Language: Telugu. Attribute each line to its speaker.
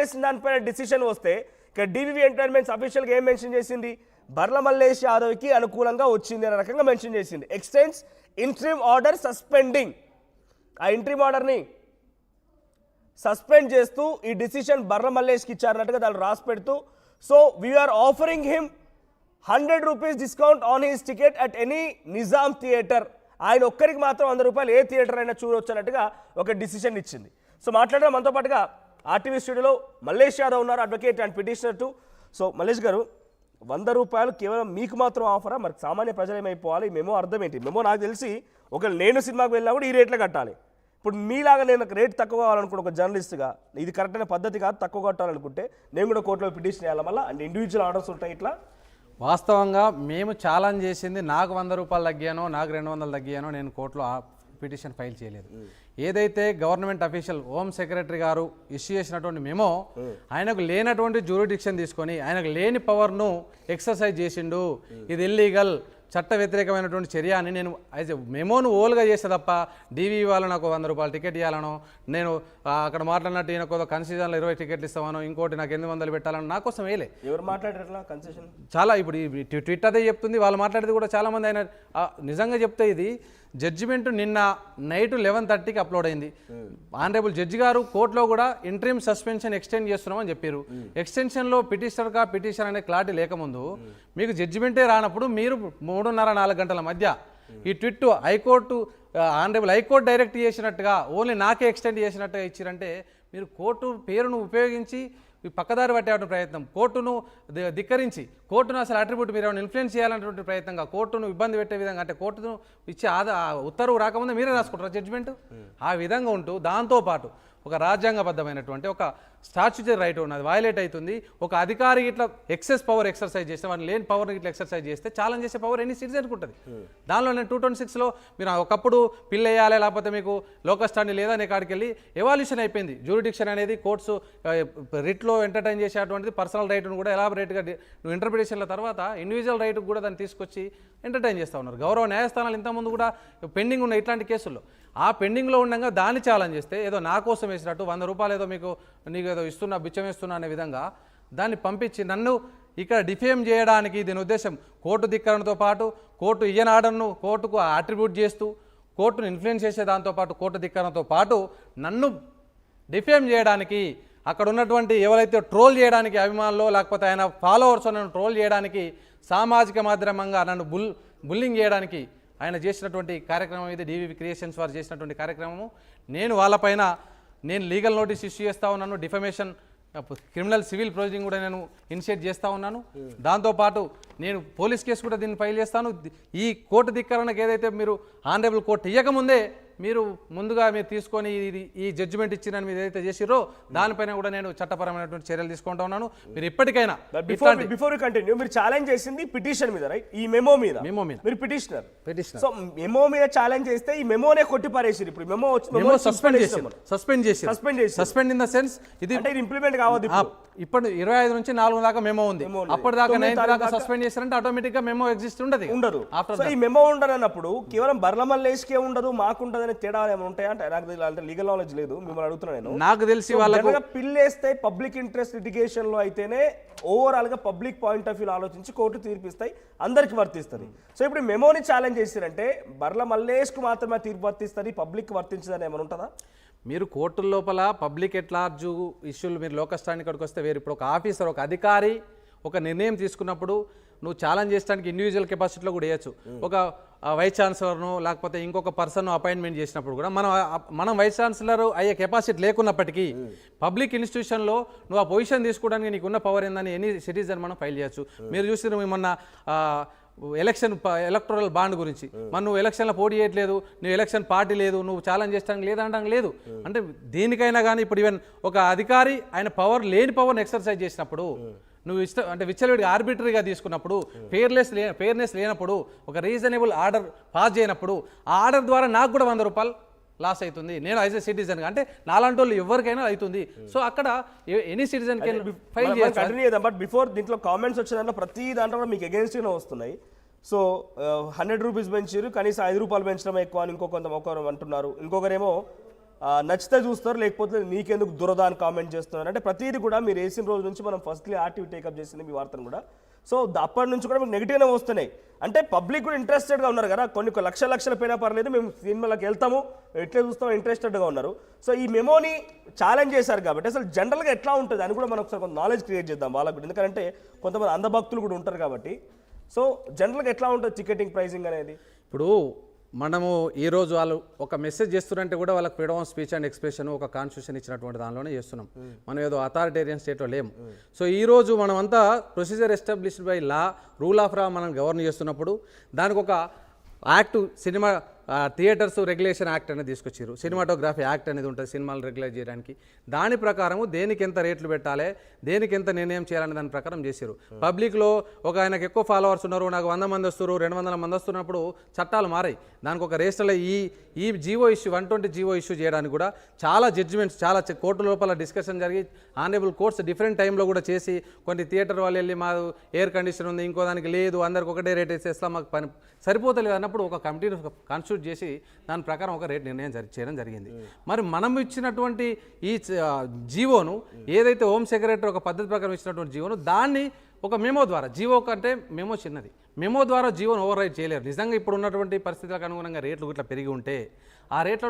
Speaker 1: చేసిన దానిపైన డిసిషన్ వస్తే ఇక డివివి ఎంటర్టైన్మెంట్స్ అఫీషియల్గా ఏం మెన్షన్ చేసింది, బర్ల మల్లేష్ యాదవ్కి అనుకూలంగా వచ్చింది అనే రకంగా మెన్షన్ చేసింది. ఎక్స్టెండ్స్ ఇంట్రీమ్ ఆర్డర్ సస్పెండింగ్, ఆ ఇంట్రీమ్ ఆర్డర్ని సస్పెండ్ చేస్తూ ఈ డిసిషన్ బర్ల మల్లేష్కి ఇచ్చారన్నట్టుగా దాన్ని రాసి పెడుతూ, so we are offering him 100 rupees discount on his ticket at any Nizam theatre. ఆయన ఒక్కరికి మాత్రం 100 రూపాయలు ఏ థియేటర్ అయినా చూడవచ్చు అన్నట్టుగా ఒక డిసిషన్ ఇచ్చింది. సో మాట్లాడడం మనతో పాటుగా ఆర్టీవీ స్టూడియోలో మల్లేష్ యాదవ్ ఉన్నారు, advocate and petitioner to. So Mallesh గారు, 100 రూపాయలు కేవలం మీకు మాత్రం ఆఫరా, మరి సామాన్య ప్రజలు ఏమైపోవాలి? మెమో అర్థం ఏంటి? మెమో నాకు తెలిసి ఒకవేళ నేను సినిమాకి వెళ్ళినా కూడా ఈ రేట్లో కట్టాలి. ఇప్పుడు మీలాగా నేను రేట్ తక్కువ కావాలనుకుంటే ఒక జర్నలిస్ట్గా ఇది కరెక్ట్ అయిన పద్ధతి కాదు, తక్కువ కట్టాలనుకుంటే నేను కూడా కోర్టులో పిటిషన్ చేయాలి మళ్ళీ, అంటే ఇండివిజువల్ ఆర్డర్స్ ఉంటాయి ఇట్లా.
Speaker 2: వాస్తవంగా మేము ఛాలెంజ్ చేసింది నాకు 100 రూపాయలు తగ్గానో నాకు 200 తగ్గానో నేను కోర్టులో పిటిషన్ ఫైల్ చేయలేదు. ఏదైతే గవర్నమెంట్ అఫీషియల్ హోమ్ సెక్రటరీ గారు ఇష్యూ చేసినటువంటి మెమో ఆయనకు లేనటువంటి జ్యూరిడిక్షన్ తీసుకొని ఆయనకు లేని పవర్ను ఎక్సర్సైజ్ చేసిండు, ఇది ఇల్లీగల్ చట్ట వ్యతిరేకమైనటువంటి చర్య అని నేను యాజ్ మెమోను ఓల్గా చేస్తే తప్ప డీవీ ఇవ్వాలి నాకు 100 రూపాయలు టికెట్ ఇవ్వాలనో, నేను అక్కడ మాట్లాడినట్టు ఈయన కొద్దిగా కన్సెషన్లో 20 టికెట్లు ఇస్తామనో, ఇంకోటి నాకు 800 పెట్టాలని నా కోసం వేయలే.
Speaker 1: ఎవరు మాట్లాడారు కన్సెషన్? చాలా
Speaker 2: ఇప్పుడు ఈ ట్విట్ అదే చెప్తుంది, వాళ్ళు మాట్లాడేది కూడా చాలామంది. ఆయన నిజంగా చెప్తే ఇది జడ్జిమెంట్ నిన్న నైట్ 11:30కి అప్లోడ్ అయింది. ఆనరబుల్ జడ్జి గారు కోర్టులో కూడా ఇంట్రీమ్ సస్పెన్షన్ ఎక్స్టెండ్ చేస్తున్నామని చెప్పారు. ఎక్స్టెన్షన్లో పిటిషన్ అనే క్లారిటీ లేకముందు మీకు జడ్జిమెంటే రానప్పుడు మీరు 3:30-4 గంటల మధ్య ఈ tweet high court honourable high court direct చేసినట్టుగా ఓన్లీ నాకే ఎక్స్టెండ్ చేసినట్టుగా ఇచ్చారంటే మీరు కోర్టు పేరును ఉపయోగించి పక్కదారి పట్టేటువంటి ప్రయత్నం, కోర్టును ధిక్కరించి కోర్టును అసలు అట్రిబ్యూట్ మీరు ఏమైనా ఇన్ఫ్లుయెన్స్ చేయాలనేటువంటి ప్రయత్నంగా కోర్టును ఇబ్బంది పెట్టే విధంగా, అంటే కోర్టును ఇచ్చే ఉత్తర్వు రాకముందే మీరే రాసుకుంటారు జడ్జిమెంట్. ఆ విధంగా ఉంటూ దాంతోపాటు ఒక రాజ్యాంగబద్ధమైనటువంటి ఒక స్టాచ్యుటరీ రైట్ ఉన్నది వైలేట్ అవుతుంది. ఒక అధికారి ఇట్లా ఎక్సెస్ పవర్ ఎక్సర్సైజ్ చేస్తే వాళ్ళు లేని పవర్ని ఇట్లా ఎక్సర్సైజ్ చేస్తే ఛాలెంజ్ చేసే పవర్ ఎన్ని సిటిజన్కి ఉంటుంది. దానిలో నేను 226లో మీరు ఒకప్పుడు పిల్ వేయాలి లేకపోతే మీకు లోకల్ స్టాండ్ లేదా అనే కాడికి వెళ్ళి ఎవాల్యూషన్ అయిపోయింది. జ్యూరిడిక్షన్ అనేది కోర్ట్స్ రిట్లో ఎంటర్టైన్ చేసేటువంటిది పర్సనల్ రైట్ను కూడా ఎలాబరేట్గా నువ్వు ఇంటర్ప్రిటేషన్ల తర్వాత ఇండివిజువల్ రైట్ కూడా దాన్ని తీసుకొచ్చి ఎంటర్టైన్ చేస్తూ ఉన్నారు. గౌరవ న్యాయస్థానాలు ఇంతకుముందు కూడా పెండింగ్ ఉన్న ఇట్లాంటి కేసుల్లో ఆ పెండింగ్లో ఉండగా దాన్ని ఛాలెంజ్ చేస్తే ఏదో నా కోసం వేసినట్టు 100 రూపాయలు ఏదో నీకు ఏదో ఇస్తున్నా బిచ్చం వేస్తున్నా అనే విధంగా దాన్ని పంపించి నన్ను ఇక్కడ డిఫేమ్ చేయడానికి దీని ఉద్దేశం కోర్టు ధిక్కరణతో పాటు కోర్టు ఇయ్యని ఆర్డర్ను కోర్టుకు అట్రిబ్యూట్ చేస్తూ కోర్టును ఇన్ఫ్లుయెన్స్ చేసే దాంతోపాటు కోర్టు ధిక్కరణతో పాటు నన్ను డిఫేమ్ చేయడానికి అక్కడ ఉన్నటువంటి ఎవరైతే ట్రోల్ చేయడానికి అభిమానులు లేకపోతే ఆయన ఫాలోవర్స్ నన్ను ట్రోల్ చేయడానికి సామాజిక మాధ్యమంగా నన్ను బుల్లింగ్ చేయడానికి ఆయన చేసినటువంటి కార్యక్రమం ఇది. డివివి క్రియేషన్స్ వారు చేసినటువంటి కార్యక్రమము. నేను వాళ్ళపైన లీగల్ నోటీస్ ఇష్యూ చేస్తూ ఉన్నాను, డిఫమేషన్ క్రిమినల్ సివిల్ ప్రొసీడింగ్ కూడా నేను ఇనిషియేట్ చేస్తూ ఉన్నాను. దాంతోపాటు నేను పోలీస్ కేసు కూడా దీన్ని ఫైల్ చేస్తాను. ఈ కోర్టు ధిక్కరణకు ఏదైతే మీరు ఆనరబుల్ కోర్టు ఇవ్వకముందే మీరు ముందుగా మీరు తీసుకొని ఈ జడ్జిమెంట్ ఇచ్చినని మీరు ఏదైతే చేసిరో దానిపైన కూడా నేను చట్టపరమైనటువంటి చర్యలు తీసుకుంటా ఉన్నాను. మీరు ఎప్పటికైనా
Speaker 1: బిఫోర్ కంటిన్యూ మీరు ఛాలెంజ్ చేసింది పిటిషన్ మీద, రైట్? ఈ మెమో మీద మీరు పిటిషనర్. సో మెమో మీద ఛాలెంజ్ చేస్తే ఈ మెమోనే కొట్టి పారేసారు. ఇప్పుడు memo
Speaker 2: suspend in the sense ఇది
Speaker 1: ఇంప్లిమెంట్ కావద్దు.
Speaker 2: ఇప్పుడు 25 నుంచి 4 దాకా మెమో ఉంది, అప్పటిదాకా 9 దాకా సస్పెండ్ చేశారంటే ఆటోమేటిక్ గా మెమో ఎగ్జిస్ట్ ఉండదు.
Speaker 1: ఈ మెమో ఉండనప్పుడు కేవలం బర్ల మల్లేష్కే ఉండదు మాకు ఉండదు అనే తేడా ఏమైనా ఉంటాయా? అంటే నాకు లీగల్ నాలెడ్జ్ లేదు, మిమ్మల్ని అడుగుతున్నా నేను.
Speaker 2: నాకు తెలిసి వాళ్ళకి
Speaker 1: పిల్లేస్తే పబ్లిక్ ఇంట్రెస్ట్ లిటిగేషన్ లో అయితేనే ఓవరాల్ గా పబ్లిక్ పాయింట్ ఆఫ్ వ్యూ ఆలోచించి కోర్టు తీర్పిస్తాయి, అందరికి వర్తిస్తుంది. సో ఇప్పుడు మెమోని ఛాలెంజ్ చేశారంటే బర్ల మల్లేష్ కు మాత్రమే తీర్పు వర్తిస్తుంది, పబ్లిక్ వర్తించదని ఏమైనా ఉంటుందా?
Speaker 2: మీరు కోర్టుల లోపల పబ్లిక్ ఎట్ లార్జ్ ఇష్యూలు మీరు లోకల్ స్టాండ్ ఇక్కడికి వస్తే వేరు. ఇప్పుడు ఒక ఆఫీసర్ ఒక అధికారి ఒక నిర్ణయం తీసుకున్నప్పుడు నువ్వు ఛాలెంజ్ చేసడానికి ఇండివిజువల్ కెపాసిటీలో కూడా వేయచ్చు. ఒక వైస్ ఛాన్సలర్ను లేకపోతే ఇంకొక పర్సన్ అపాయింట్మెంట్ చేసినప్పుడు కూడా మనం వైస్ ఛాన్సలర్ అయ్యే కెపాసిటీ లేకున్నప్పటికీ పబ్లిక్ ఇన్స్టిట్యూషన్లో నువ్వు ఆ పొజిషన్ తీసుకోవడానికి నీకున్న పవర్ ఏందని ఎనీ సిటిజన్ మనం ఫైల్ చేయొచ్చు. మీరు చూసి మొన్న ఎలక్టోరల్ బాండ్ గురించి నువ్వు ఎలక్షన్లో పోటీ చేయట్లేదు, నువ్వు ఎలక్షన్ పార్టీ లేదు, నువ్వు ఛాలెంజ్ చేస్తానికి లేదంటానికి లేదు. అంటే దేనికైనా కానీ ఇప్పుడు ఈవెన్ ఒక అధికారి ఆయన లేని పవర్ని ఎక్సర్సైజ్ చేసినప్పుడు నువ్వు అంటే విచ్చలవిడిగా ఆర్బిటరీగా తీసుకున్నప్పుడు ఫెయిర్నెస్ లేనప్పుడు ఒక రీజనబుల్ ఆర్డర్ పాస్ చేయనప్పుడు ఆ ఆర్డర్ ద్వారా నాకు కూడా 100 రూపాయలు లాస్ అవుతుంది. నేను యాజ్ ఎ సిటిజన్ అంటే నాలాంటి వాళ్ళు ఎవరికైనా అవుతుంది. సో అక్కడ ఎనీ సిటిజన్ ఫైల్
Speaker 1: చేయాలి. బట్ బిఫోర్ దీంట్లో కామెంట్స్ వచ్చే దాంట్లో ప్రతి దాంట్లో మీకు అగేన్స్ట్గానే వస్తున్నాయి. సో 100 రూపీస్ పెంచారు, కనీసం 5 రూపాయలు పెంచడం ఎక్కువ అని ఇంకొకరు అంటున్నారు. ఇంకొకరేమో నచ్చితే చూస్తారు, లేకపోతే నీకెందుకు దురద అని కామెంట్ చేస్తున్నారు. అంటే ప్రతిదీ కూడా మీరు వేసిన రోజు నుంచి మనం ఫస్ట్లీ ఆర్టీవీ టేకప్ చేసింది మీ వార్తను కూడా. సో అప్పటి నుంచి కూడా మీకు నెగిటివ్నే వస్తున్నాయి. అంటే పబ్లిక్ కూడా ఇంట్రెస్టెడ్గా ఉన్నారు కదా, కొన్ని లక్షల పైన పర్లేదు మేము సినిమాలకు వెళ్తాము ఎట్లా చూస్తాం ఇంట్రెస్టెడ్గా ఉన్నారు. సో ఈ మెమోని ఛాలెంజ్ చేశారు కాబట్టి అసలు జనరల్గా ఎట్లా ఉంటుంది అని కూడా మనం ఒకసారి కొంత నాలెడ్జ్ క్రియేట్ చేద్దాం వాళ్ళకు కూడా, ఎందుకంటే కొంతమంది అంధభక్తులు కూడా ఉంటారు కాబట్టి. సో జనరల్గా ఎట్లా ఉంటుంది టికెటింగ్ ప్రైసింగ్ అనేది?
Speaker 2: ఇప్పుడు మనము ఈరోజు వాళ్ళు ఒక మెసేజ్ చేస్తున్నారంటే కూడా వాళ్ళకి freedom of speech and expression ఒక కాన్స్టిట్యూషన్ ఇచ్చినటువంటి దానిలోనే చేస్తున్నాం. మనం ఏదో అథారిటేరియన్ స్టేట్లో లేము. సో ఈరోజు మనమంతా procedure established by law, rule of law మనం గవర్న్ చేస్తున్నప్పుడు దానికి ఒక act, cinema theatres regulation act అనేది తీసుకొచ్చారు. సినిమాటోగ్రఫీ యాక్ట్ అనేది ఉంటుంది సినిమాలు రెగ్యులేట్ చేయడానికి. దాని ప్రకారము దేనికి ఎంత రేట్లు పెట్టాలి, దేనికి ఎంత నిర్ణయం చేయాలనే దాని ప్రకారం చేశారు. పబ్లిక్లో ఒక ఆయనకు ఎక్కువ ఫాలోవర్స్ ఉన్నారు, నాకు 100 మంది వస్తారు, 200 మంది వస్తున్నప్పుడు చట్టాలు మారాయి. దానికి ఒక రేస్టర్లో ఈ జీవో ఇష్యూ 120 జీవో ఇష్యూ చేయడానికి కూడా చాలా జడ్జిమెంట్స్, చాలా కోర్టు లోపల డిస్కషన్ జరిగి ఆనరబుల్ కోర్ట్స్ డిఫరెంట్ టైంలో కూడా చేసి కొన్ని థియేటర్ వాళ్ళు వెళ్ళి మా ఎయిర్ కండిషన్ ఉంది, ఇంకో దానికి లేదు, అందరికి ఒకటే రేట్ వేసేస్తాం, మాకు పని సరిపోతలేదు అన్నప్పుడు ఒక కమిటీని కాన్స్టిట్యూట్ చేసి దాని ప్రకారం ఒక రేట్ నిర్ణయం చేయడం జరిగింది. మరి మనం ఇచ్చినటువంటి ఈ జీవోను ఏదైతే హోమ్ సెక్రటరీ ఒక పద్ధతి ప్రకారం ఇచ్చినటువంటి జీవోను దాన్ని ఒక మెమో ద్వారా, జీవో కంటే మెమో చిన్నది, మెమో ద్వారా జీవోను ఓవర్ రైడ్ చేయలేరు. నిజంగా ఇప్పుడు ఉన్నటువంటి పరిస్థితులకు అనుగుణంగా రేట్లు ఇట్లా పెరిగి ఉంటే ఆ రేట్ల